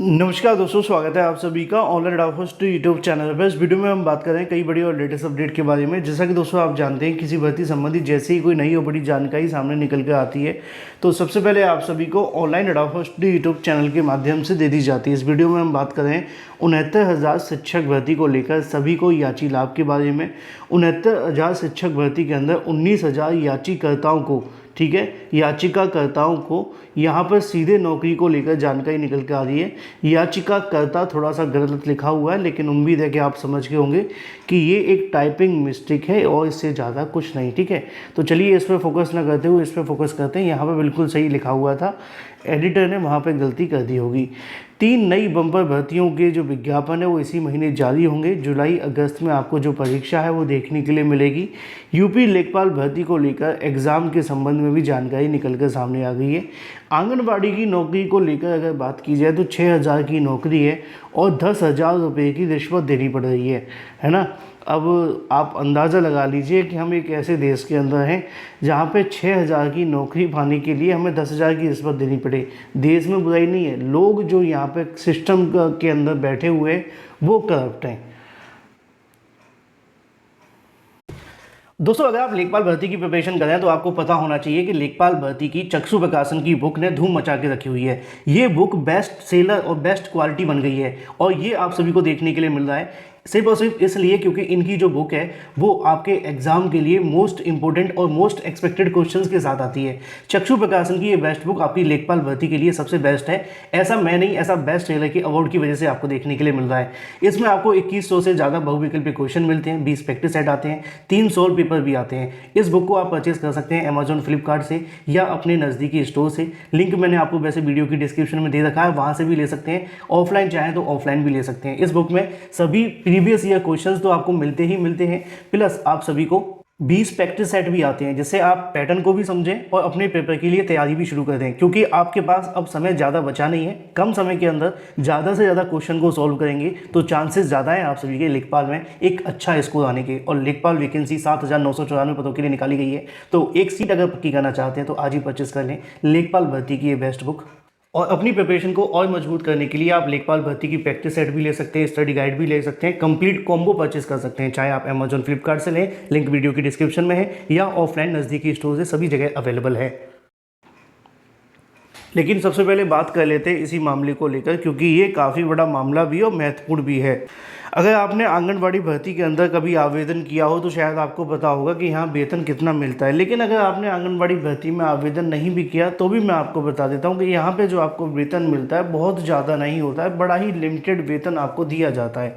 नमस्कार दोस्तों, स्वागत है आप सभी का ऑनलाइन डाउट यूट्यूब चैनल पर। इस वीडियो में हम बात करें कई बड़ी और लेटेस्ट अपडेट के बारे में। जैसा कि दोस्तों आप जानते हैं, किसी भर्ती संबंधी जैसे ही कोई नई और बड़ी जानकारी सामने निकल कर आती है तो सबसे पहले आप सभी को ऑनलाइन डाउट यूट्यूब चैनल के माध्यम से दे दी जाती है। इस वीडियो में हम बात करें 69,000 शिक्षक भर्ती को लेकर सभी को याची लाभ के बारे में। 69,000 शिक्षक भर्ती के अंदर 19,000 याचीकर्ताओं को, ठीक है, याचिकाकर्ताओं को यहाँ पर सीधे नौकरी को लेकर जानकारी निकल कर आ रही है। याचिकाकर्ता थोड़ा सा गलत लिखा हुआ है, लेकिन उम्मीद है कि आप समझ गए होंगे कि ये एक टाइपिंग मिस्टेक है और इससे ज़्यादा कुछ नहीं, ठीक है। तो चलिए इस पर फोकस ना करते हुए इस पर फोकस करते हैं। यहाँ पर बिल्कुल सही लिखा हुआ था, एडिटर ने वहाँ पर गलती कर दी होगी। 3 नई बम्पर भर्तियों के जो विज्ञापन है वो इसी महीने जारी होंगे। जुलाई अगस्त में आपको जो परीक्षा है वो देखने के लिए मिलेगी। यूपी लेखपाल भर्ती को लेकर एग्ज़ाम के संबंध में भी जानकारी निकल कर सामने आ गई है। आंगनबाड़ी की नौकरी को लेकर अगर बात की जाए तो 6,000 की नौकरी है और 10,000 रुपये की रिश्वत देनी पड़ रही है ना। अब आप अंदाज़ा लगा लीजिए कि हम एक ऐसे देश के अंदर हैं जहाँ पे 6,000 की नौकरी पाने के लिए हमें 10,000 की रिश्वत देनी पड़े। देश में बुराई नहीं है, लोग जो यहाँ पे सिस्टम के अंदर बैठे हुए हैं वो करप्ट हैं। दोस्तों, अगर आप लेखपाल भर्ती की प्रिपरेशन कर रहे हैं तो आपको पता होना चाहिए कि लेखपाल भर्ती की चक्षु प्रकाशन की बुक ने धूम मचा के रखी हुई है। ये बुक बेस्ट सेलर और बेस्ट क्वालिटी बन गई है और ये आप सभी को देखने के लिए मिल रहा है सिर्फ और सिर्फ इसलिए क्योंकि इनकी जो बुक है वो आपके एग्जाम के लिए मोस्ट इंपॉर्टेंट और मोस्ट एक्सपेक्टेड क्वेश्चंस के साथ आती है। चक्षु प्रकाशन की ये बेस्ट बुक आपकी लेखपाल भर्ती के लिए सबसे बेस्ट है। ऐसा मैं नहीं, ऐसा बेस्ट सेलर के अवार्ड की वजह से आपको देखने के लिए मिल रहा है। इसमें आपको 2100 से ज़्यादा बहुविकल्पी क्वेश्चन मिलते हैं, 20 प्रैक्टिस सेट आते हैं, 3 सॉल्व पेपर भी आते हैं। इस बुक को आप परचेज कर सकते हैं अमेजॉन, फ्लिपकार्ट से या अपने नज़दीकी स्टोर से। लिंक मैंने आपको वैसे वीडियो की डिस्क्रिप्शन में दे रखा है, वहाँ से भी ले सकते हैं। ऑफलाइन चाहें तो ऑफलाइन भी ले सकते हैं। इस बुक में सभी प्रीवियस ईयर क्वेश्चंस तो आपको मिलते ही मिलते हैं, प्लस आप सभी को 20 प्रैक्टिस सेट भी आते हैं, जिससे आप पैटर्न को भी समझें और अपने पेपर के लिए तैयारी भी शुरू कर दें। क्योंकि आपके पास अब समय ज़्यादा बचा नहीं है, कम समय के अंदर ज़्यादा से ज़्यादा क्वेश्चन को सॉल्व करेंगे तो चांसेस ज़्यादा है आप सभी के लेखपाल में एक अच्छा स्कोर आने के। और लेखपाल वैकेंसी 7,994 पदों के लिए निकाली गई है, तो एक सीट अगर पक्की करना चाहते हैं तो आज ही परचेस कर लें लेखपाल भर्ती की ये बेस्ट बुक। और अपनी प्रिपरेशन को और मजबूत करने के लिए आप लेखपाल भर्ती की प्रैक्टिस सेट भी ले सकते हैं, स्टडी गाइड भी ले सकते हैं, कंप्लीट कॉम्बो परचेस कर सकते हैं। चाहे आप अमेजॉन, फ्लिपकार्ट से लें, लिंक वीडियो की डिस्क्रिप्शन में है, या ऑफलाइन नज़दीकी स्टोर से सभी जगह अवेलेबल है। लेकिन सबसे पहले बात कर लेते हैं इसी मामले को लेकर, क्योंकि ये काफ़ी बड़ा मामला भी और महत्वपूर्ण भी है। अगर आपने आंगनबाड़ी भर्ती के अंदर कभी आवेदन किया हो तो शायद आपको पता होगा कि यहाँ वेतन कितना मिलता है। लेकिन अगर आपने आंगनबाड़ी भर्ती में आवेदन नहीं भी किया तो भी मैं आपको बता देता हूँ कि यहाँ पे जो आपको वेतन मिलता है बहुत ज़्यादा नहीं होता है, बड़ा ही लिमिटेड वेतन आपको दिया जाता है।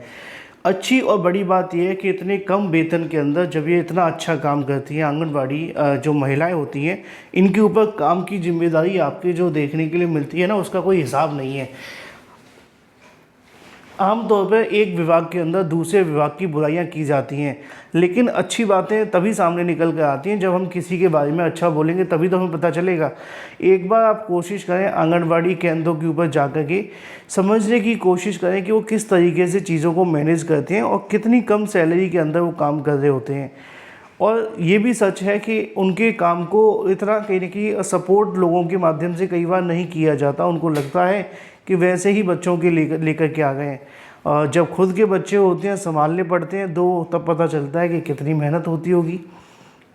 अच्छी और बड़ी बात यह है कि इतने कम वेतन के अंदर जब ये इतना अच्छा काम करती है आंगनबाड़ी, जो महिलाएं होती हैं, इनके ऊपर काम की जिम्मेदारी आपके जो देखने के लिए मिलती है ना, उसका कोई हिसाब नहीं है। आमतौर पर एक विभाग के अंदर दूसरे विभाग की बुराइयां की जाती हैं, लेकिन अच्छी बातें तभी सामने निकल कर आती हैं जब हम किसी के बारे में अच्छा बोलेंगे, तभी तो हमें पता चलेगा। एक बार आप कोशिश करें आंगनबाड़ी केंद्रों के ऊपर जाकर के समझने की कोशिश करें कि वो किस तरीके से चीज़ों को मैनेज करते हैं और कितनी कम सैलरी के अंदर वो काम कर रहे होते हैं। और ये भी सच है कि उनके काम को इतना कहीं ना कहीं सपोर्ट लोगों के माध्यम से कई बार नहीं किया जाता। उनको लगता है कि वैसे ही बच्चों के लेकर के आ गए हैं, और जब खुद के बच्चे होते हैं, संभालने पड़ते हैं, तो तब पता चलता है कि कितनी मेहनत होती होगी।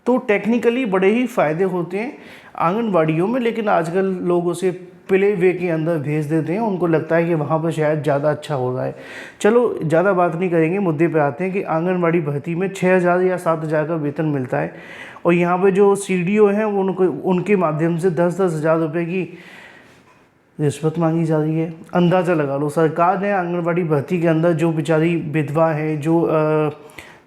तो टेक्निकली बड़े ही फ़ायदे होते हैं आंगनबाड़ियों में, लेकिन आजकल लोग उसे प्ले वे के अंदर भेज देते हैं। उनको लगता है कि वहाँ पर शायद ज़्यादा अच्छा हो रहा है। चलो ज़्यादा बात नहीं करेंगे, मुद्दे पे आते हैं कि आंगनबाड़ी भर्ती में 6,000 या 7,000 का वेतन मिलता है, और यहाँ पर जो CDO हैं वो उनके माध्यम से 10-10 हज़ार रुपये की रिश्वत मांगी जा रही है। अंदाज़ा लगा लो, सरकार ने आंगनबाड़ी भर्ती के अंदर जो बेचारी विधवा है, जो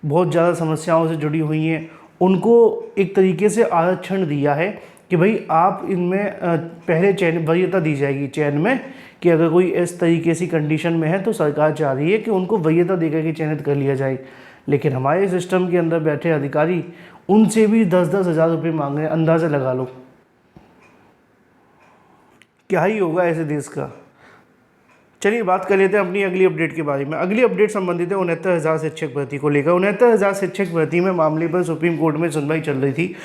बहुत ज़्यादा समस्याओं से जुड़ी हुई हैं, उनको एक तरीके से आरक्षण दिया है कि भाई आप इनमें पहले चयन वरीयता दी जाएगी चयन में, कि अगर कोई इस तरीके से कंडीशन में है तो सरकार चाह रही है कि उनको वरीयता देकर के चयनित कर लिया जाए। लेकिन हमारे सिस्टम के अंदर बैठे अधिकारी उनसे भी 10-10 हज़ार रुपये मांग रहे हैं। अंदाज़ा लगा लो क्या ही होगा ऐसे देश का। चलिए बात कर लेते हैं अपनी अगली अपडेट के बारे में। अगली अपडेट संबंधित है 69,000 शिक्षक भर्ती को लेकर। 69,000 शिक्षक भर्ती में मामले पर सुप्रीम कोर्ट में सुनवाई चल रही थी,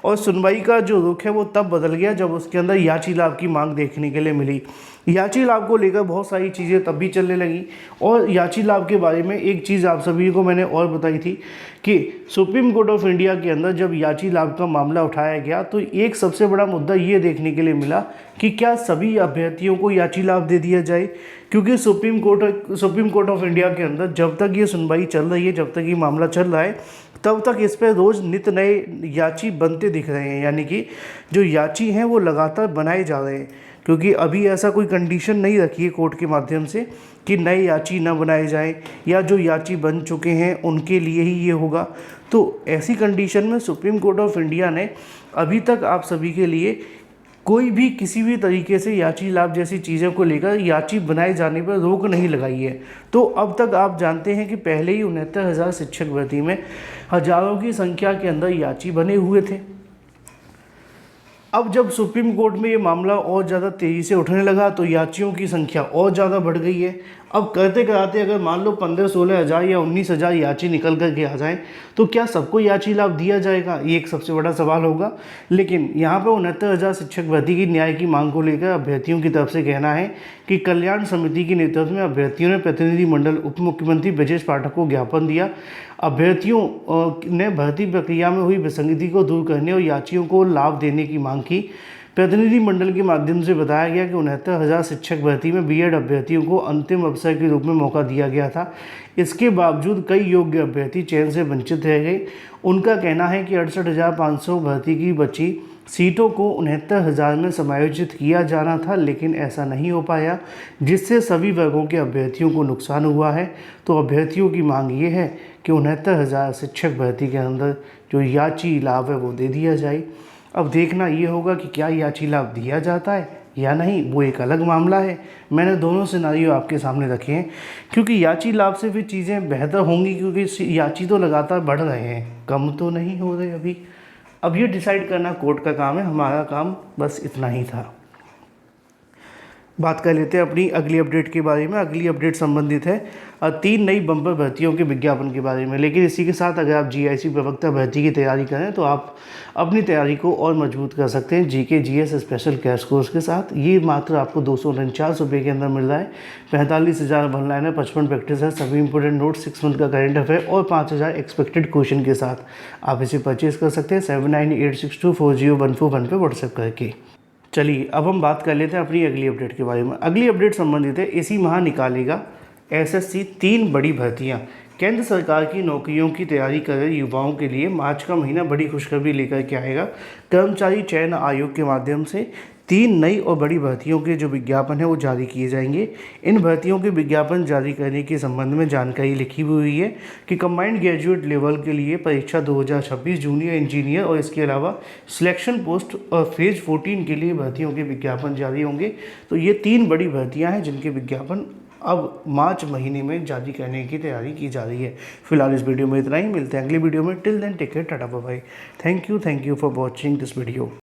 और सुनवाई का जो रुख है वो तब बदल गया जब उसके अंदर याची लाभ की मांग देखने के लिए मिली। याची लाभ को लेकर बहुत सारी चीज़ें तब भी चलने लगी। और याची लाभ के बारे में एक चीज़ आप सभी को मैंने और बताई थी कि सुप्रीम कोर्ट ऑफ इंडिया के अंदर जब याची लाभ का मामला उठाया गया तो एक सबसे बड़ा मुद्दा ये देखने के लिए मिला कि क्या सभी अभ्यर्थियों को याची लाभ दे दिया जाए, क्योंकि सुप्रीम कोर्ट ऑफ इंडिया के अंदर जब तक ये सुनवाई चल रही है, जब तक ये मामला चल रहा है, तब तक इस पर रोज़ नित नए याची बनते दिख रहे हैं, यानी कि जो याची हैं वो लगातार बनाए जा रहे हैं। क्योंकि अभी ऐसा कोई कंडीशन नहीं रखी है कोर्ट के माध्यम से कि नए याची न बनाए जाएं या जो याची बन चुके हैं उनके लिए ही ये होगा। तो ऐसी कंडीशन में सुप्रीम कोर्ट ऑफ इंडिया ने अभी तक आप सभी के लिए कोई भी किसी भी तरीके से याची लाभ जैसी चीज़ों को लेकर याची बनाए जाने पर रोक नहीं लगाई है। तो अब तक आप जानते हैं कि पहले ही 69,000 शिक्षक भर्ती में हज़ारों की संख्या के अंदर याची बने हुए थे। अब जब सुप्रीम कोर्ट में ये मामला और ज़्यादा तेज़ी से उठने लगा तो याचियों की संख्या और ज़्यादा बढ़ गई है। अब करते कराते अगर मान लो 15-16 हज़ार या 19,000 याची निकल कर के आ जाएँ तो क्या सबको याची लाभ दिया जाएगा, ये एक सबसे बड़ा सवाल होगा। लेकिन यहाँ पर 69,000 शिक्षक भर्ती की न्याय की मांग को लेकर अभ्यर्थियों की तरफ से कहना है कि कल्याण समिति के नेतृत्व में अभ्यर्थियों ने प्रतिनिधिमंडल उप मुख्यमंत्री ब्रजेश पाठक को ज्ञापन दिया। अभ्यर्थियों ने भर्ती प्रक्रिया में हुई विसंगति को दूर करने और याचियों को लाभ देने की मांग की। प्रतिनिधिमंडल के माध्यम से बताया गया कि 69,000 शिक्षक भर्ती में बीएड अभ्यर्थियों को अंतिम अवसर के रूप में मौका दिया गया था। इसके बावजूद कई योग्य अभ्यर्थी चयन से वंचित रह गए। उनका कहना है कि 68,500 भर्ती की बची सीटों को 69,000 में समायोजित किया जाना था, लेकिन ऐसा नहीं हो पाया, जिससे सभी वर्गों के अभ्यर्थियों को नुकसान हुआ है। तो अभ्यर्थियों की मांग ये है कि 69,000 शिक्षक भर्ती के अंदर जो याची लाभ है वो दे दिया जाए। अब देखना ये होगा कि क्या याची लाभ दिया जाता है या नहीं, वो एक अलग मामला है। मैंने दोनों सिनारियो आपके सामने रखे हैं, क्योंकि याची लाभ से फिर चीज़ें बेहतर होंगी, क्योंकि याची तो लगातार बढ़ रहे हैं, कम तो नहीं हो रहे अभी। अब ये डिसाइड करना कोर्ट का काम है, हमारा काम बस इतना ही था। बात कर लेते हैं अपनी अगली अपडेट के बारे में। अगली अपडेट संबंधित है 3 नई बम्पर भर्तियों के विज्ञापन के बारे में। लेकिन इसी के साथ अगर आप जीआईसी प्रवक्ता भर्ती की तैयारी करें तो आप अपनी तैयारी को और मजबूत कर सकते हैं GK GS special crash course के साथ। ये मात्र आपको 249 रुपये के अंदर मिल रहा है। 45,000 वन लाइन है, 55 प्रैक्टिस है, सभी इंपॉर्टेंट नोट्स, 6 मंथ का करेंट अफेयर और 5,000 एक्सपेक्टेड क्वेश्चन के साथ आप इसे परचेज कर सकते हैं 7986240141 पर व्हाट्सएप करके। चलिए अब हम बात कर लेते हैं अपनी अगली अपडेट के बारे में। अगली अपडेट संबंधित है इसी माह निकालेगा एसएससी 3 बड़ी भर्तियां। केंद्र सरकार की नौकरियों की तैयारी कर रहे युवाओं के लिए मार्च का महीना बड़ी खुशखबरी लेकर के आएगा। कर्मचारी चयन आयोग के माध्यम से 3 नई और बड़ी भर्तियों के जो विज्ञापन है वो जारी किए जाएंगे। इन भर्तियों के विज्ञापन जारी करने के संबंध में जानकारी लिखी हुई है कि कंबाइंड ग्रेजुएट लेवल के लिए परीक्षा 2026 जूनियर इंजीनियर और इसके अलावा सिलेक्शन पोस्ट और फेज 14 के लिए भर्तियों के विज्ञापन जारी होंगे। तो ये 3 बड़ी भर्तियाँ हैं जिनके विज्ञापन अब मार्च महीने में जारी करने की तैयारी की जा रही है। फिलहाल इस वीडियो में इतना ही, मिलते हैं अगली वीडियो में। Till then take care, tata bye bye. Thank you for watching this video.